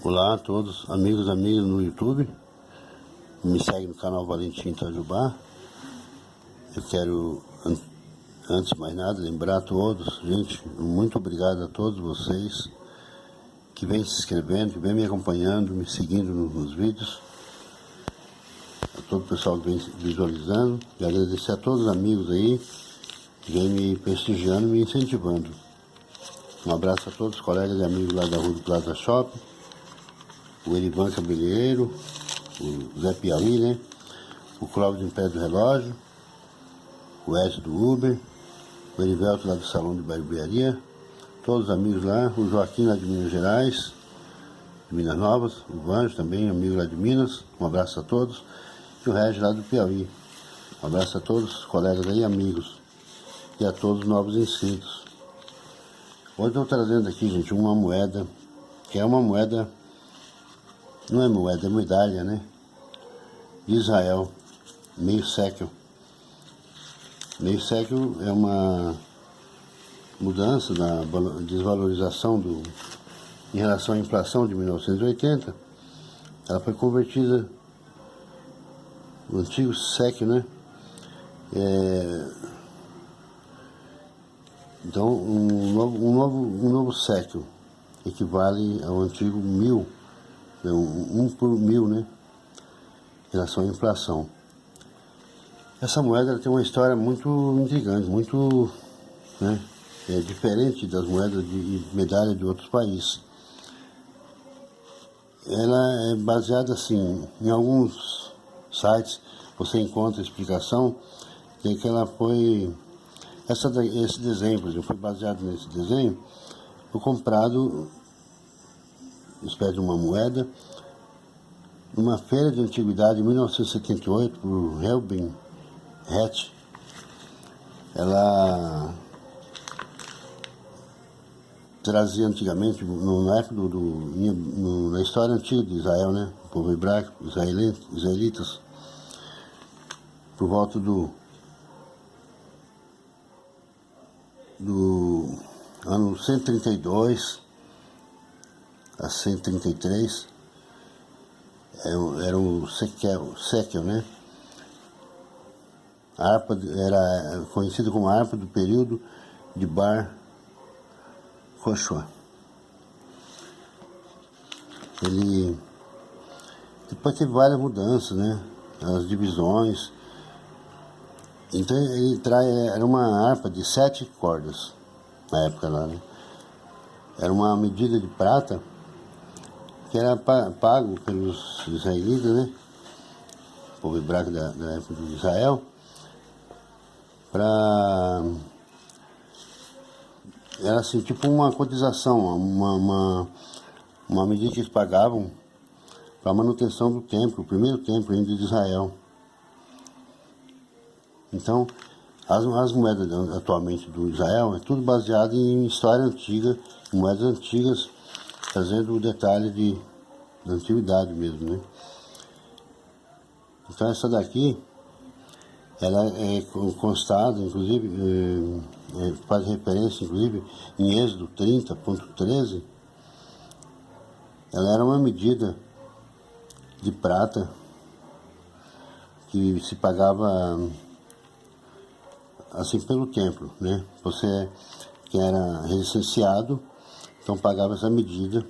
Olá a todos, amigos e amigas no YouTube. Me segue no canal Valentim Itajubá. Eu quero, antes de mais nada, lembrar a todos, gente, muito obrigado a todos vocês que vêm se inscrevendo, que vêm me acompanhando, me seguindo nos vídeos. A todo o pessoal que vem visualizando. E agradecer a todos os amigos aí que vêm me prestigiando, me incentivando. Um abraço a todos os colegas e amigos lá da Rua do Plaza Shopping. O Erivan Cabeleireiro, o Zé Piauí, né? O Cláudio em Pé do Relógio, o Edson do Uber, o Erivelto lá do Salão de Barbearia, todos os amigos lá, o Joaquim lá de Minas Gerais, de Minas Novas, o Vanjo também, amigo lá de Minas, um abraço a todos, e o Regis lá do Piauí. Um abraço a todos os colegas aí, amigos, e a todos os novos inscritos. Hoje eu estou trazendo aqui, gente, uma moeda, que é uma moeda, não é moeda, é medalha, né? De Israel, meio século. Meio século é uma mudança na desvalorização em relação à inflação de 1980. Ela foi convertida no antigo século, né? Então, um novo século equivale ao antigo 1000, né? Um por 1000, né? Em relação à inflação. Essa moeda tem uma história muito intrigante, muito, né, diferente das moedas de medalha de outros países. Ela é baseada assim, em alguns sites você encontra explicação de que ela foi, esse desenho, por exemplo, foi baseado nesse desenho, foi comprado, espécie de uma moeda, numa feira de antiguidade em 1978 por Helbing Hatch. Ela trazia antigamente, na época na história antiga de Israel, né? O povo hebraico, israelitas, por volta do ano 132 a 133, era o sekel, né? A harpa era conhecida como a harpa do período de Bar Kokhba. Ele depois teve várias mudanças, né? As divisões. Então era uma harpa de 7 cordas na época lá, né? Era uma medida de prata que era pago pelos israelitas, né? O povo hebraico da época de Israel. Era assim, tipo uma cotização, uma medida que eles pagavam para a manutenção do templo, o primeiro templo ainda de Israel. Então, as moedas atualmente do Israel é tudo baseado em história antiga, em moedas antigas, trazendo o detalhe da antiguidade mesmo, né? Então essa daqui, ela é constada, inclusive, faz referência, inclusive, em Êxodo 30.13, ela era uma medida de prata que se pagava assim pelo templo, né? Você que era licenciado, então pagava essa medida.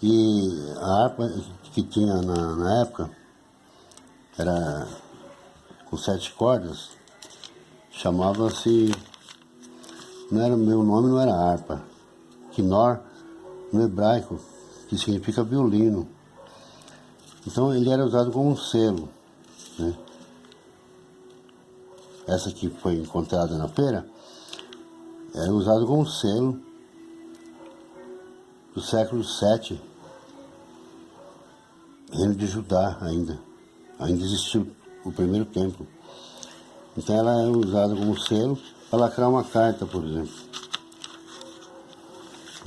E a harpa que tinha na época era com 7 cordas, chamava-se, não era, meu nome não era harpa, Kinor, no hebraico, que significa violino. Então ele era usado como um selo, né? Essa que foi encontrada na feira era usada como selo do século VII, reino de Judá ainda existiu o primeiro templo. Então ela é usada como selo para lacrar uma carta, por exemplo.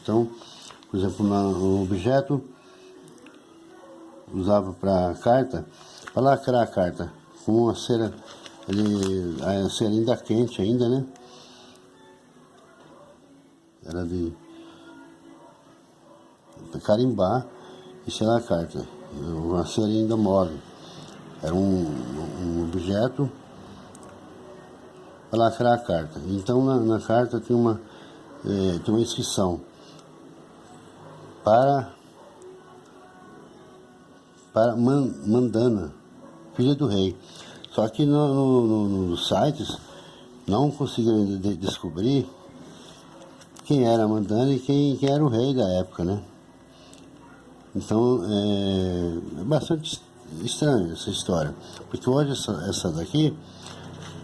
Então, por exemplo, no objeto usava para carta, para lacrar a carta, com uma cera, a cera ainda quente ainda, né? Era de carta, carimbar e selar a carta. Uma seringa mole. Era um objeto para lacrar a carta. Então na carta tinha uma inscrição para Mandana, filha do rei. Só que nos sites não conseguiram descobrir quem era a Mandana e quem era o rei da época, né? Então é bastante estranho essa história, porque hoje essa daqui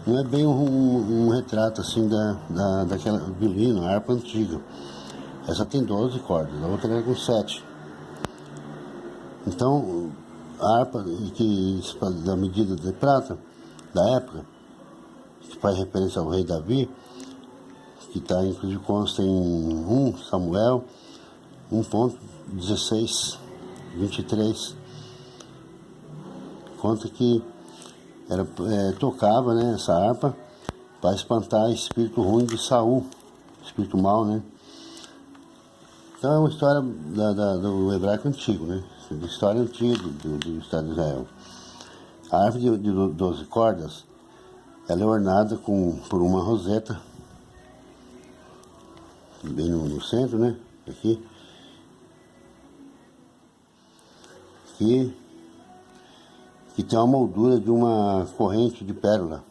não é bem um retrato assim daquela violino, harpa antiga. Essa tem 12 cordas, a outra era com 7. Então a harpa da medida de prata da época, que faz referência ao rei Davi, que está inclusive consta em 1 Samuel 1.16:23, conta que tocava, né, essa harpa para espantar espírito ruim de Saul, espírito mau, né? Então é uma história do hebraico antigo, né? História antiga do Estado de Israel. A harpa de 12 cordas, ela é ornada por uma roseta, bem no centro, né? Aqui. Que tem uma moldura de uma corrente de pérola.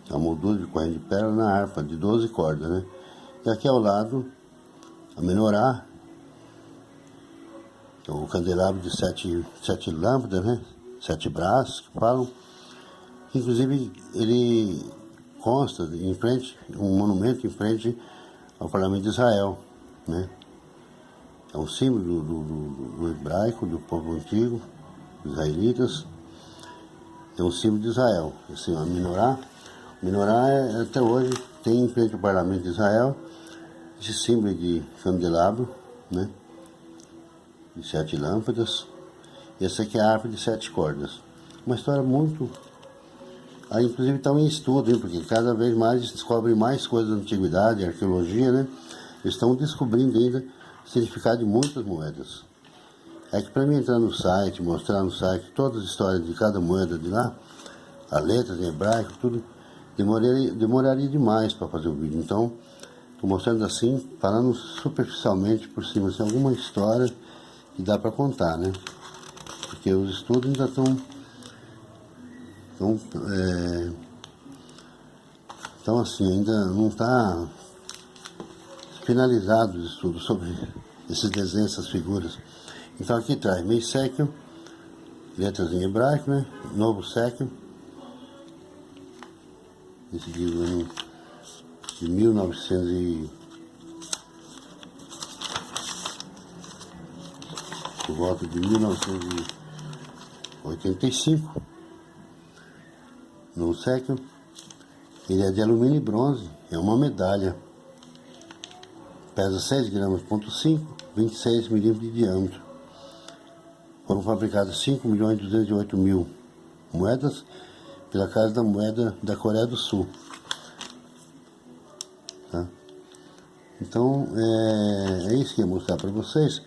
A moldura de corrente de pérola na harpa, de 12 cordas, né? E aqui ao lado, a menorá, o candelabro de sete lâmpadas, né? 7 braços, que falam. Inclusive, ele consta em frente, um monumento em frente ao Parlamento de Israel, né? É um símbolo do hebraico, do povo antigo, dos israelitas. É um símbolo de Israel. Assim, a menorá. Menorá até hoje tem em frente ao Parlamento de Israel esse símbolo de candelabro, né? De 7 lâmpadas. E essa aqui é a harpa de 7 cordas. Uma história muito... Aí, inclusive, estão em estudo, hein? Porque cada vez mais descobrem mais coisas da antiguidade, arqueologia, né? Eles estão descobrindo ainda o significado de muitas moedas. É que para mim entrar no site, mostrar no site todas as histórias de cada moeda de lá, as letras em hebraico, tudo, demoraria demais para fazer o vídeo. Então, estou mostrando assim, falando superficialmente por cima, assim, alguma história que dá para contar, né? Porque os estudos ainda estão assim, ainda não está finalizado os estudos sobre esses desenhos, essas figuras. Então aqui traz meio séquio, letras em hebraico, né? Novo séquio, esse livro de 1900 por volta de 1985, no séquio. Ele é de alumínio e bronze, é uma medalha, pesa 6 gramas, 26 milímetros de diâmetro. Foram fabricadas 5.208.000 moedas pela Casa da Moeda da Coreia do Sul. Tá? Então, é isso que eu ia mostrar para vocês.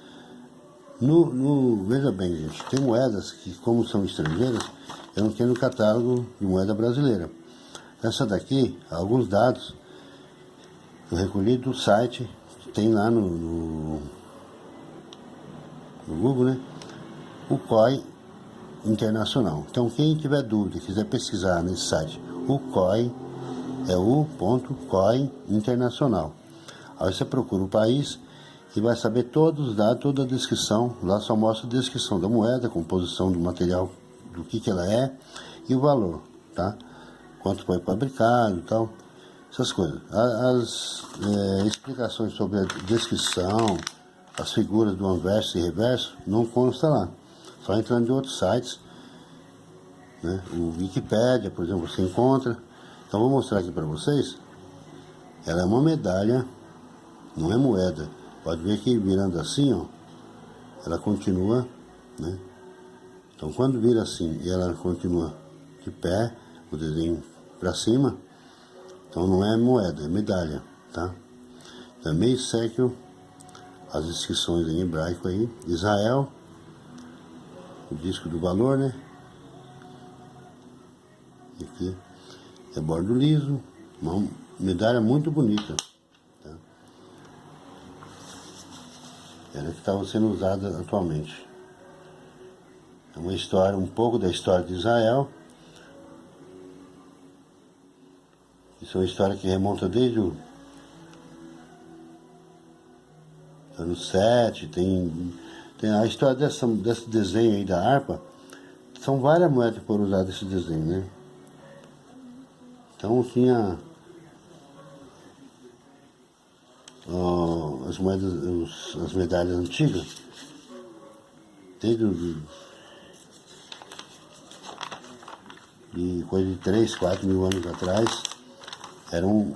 Veja bem, gente, tem moedas que, como são estrangeiras, eu não tenho no catálogo de moeda brasileira. Essa daqui, alguns dados eu recolhi do site que tem lá no Google, né? O COI Internacional. Então, quem tiver dúvida, quiser pesquisar nesse site, o COI é o.COI Internacional. Aí você procura o país e vai saber todos os dados, toda a descrição. Lá só mostra a descrição da moeda, a composição do material, do que ela é e o valor, tá? Quanto foi fabricado e tal, essas coisas. As explicações sobre a descrição, as figuras do anverso e reverso, não consta lá. Só entrando em outros sites, né? O Wikipédia, por exemplo, você encontra. Então vou mostrar aqui para vocês. Ela é uma medalha, não é moeda. Pode ver que virando assim, ó, ela continua, né? Então quando vira assim e ela continua de pé, o desenho para cima, então não é moeda, é medalha, tá? Então, meio séquio as inscrições em hebraico aí. Israel, o disco do valor, né? Aqui é bordo liso, uma medalha muito bonita. Tá? Ela que estava sendo usada atualmente. É uma história, um pouco da história de Israel. Isso é uma história que remonta desde o ano 7, tem a história desse desenho aí da harpa. São várias moedas que foram usadas nesse desenho, né? Então tinha as moedas, as medalhas antigas, desde de coisa de 3, 4 mil anos atrás, eram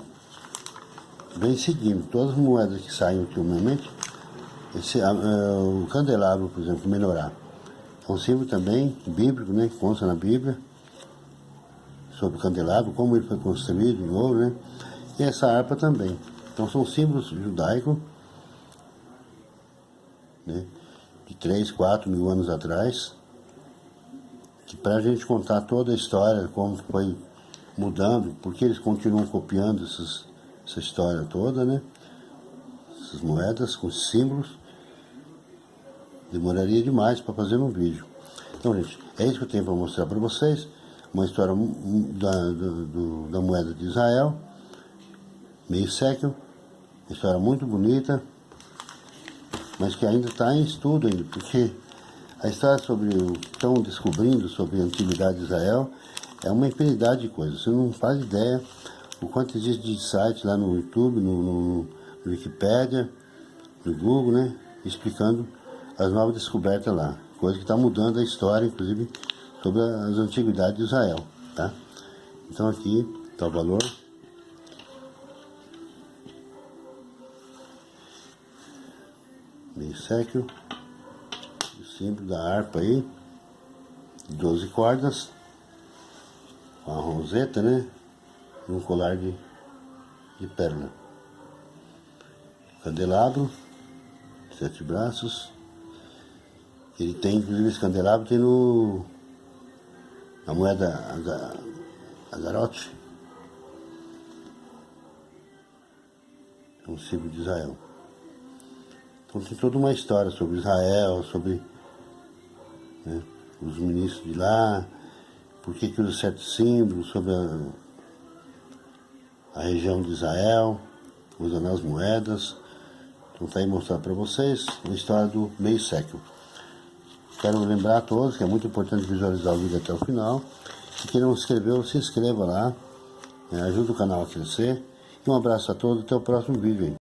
bem seguindo. Todas as moedas que saem ultimamente, o candelabro, por exemplo, menorá, é um símbolo também bíblico, né? Consta na Bíblia sobre o candelabro, como ele foi construído em ouro, né? E essa harpa também. Então são símbolos judaicos, né? De 3, 4 mil anos atrás, que para a gente contar toda a história, como foi mudando, porque eles continuam copiando essa história toda, né? Essas moedas com símbolos, demoraria demais para fazer um vídeo. Então, gente, é isso que eu tenho para mostrar para vocês. Uma história da moeda de Israel, meio século, uma história muito bonita, mas que ainda está em estudo ainda, porque a história sobre o que estão descobrindo sobre a antiguidade de Israel é uma infinidade de coisas. Você não faz ideia o quanto existe de sites lá no YouTube, no Wikipédia, no Google, né, explicando as novas descobertas lá, coisa que está mudando a história, inclusive, sobre as antiguidades de Israel, tá? Então aqui está o valor. Meio século. O símbolo da harpa aí. 12 cordas. Com a roseta, né? E um colar de pérola. Candelabro. 7 braços. Ele tem, inclusive, esse candelabro tem na moeda Azarote. É um símbolo de Israel. Então tem toda uma história sobre Israel, sobre, né, os ministros de lá, por que usa 7 símbolos, sobre a região de Israel, usando as moedas. Então está aí mostrar para vocês a história do meio século. Quero lembrar a todos que é muito importante visualizar o vídeo até o final. E quem não se inscreveu, se inscreva lá, ajuda o canal a crescer. E um abraço a todos, até o próximo vídeo aí.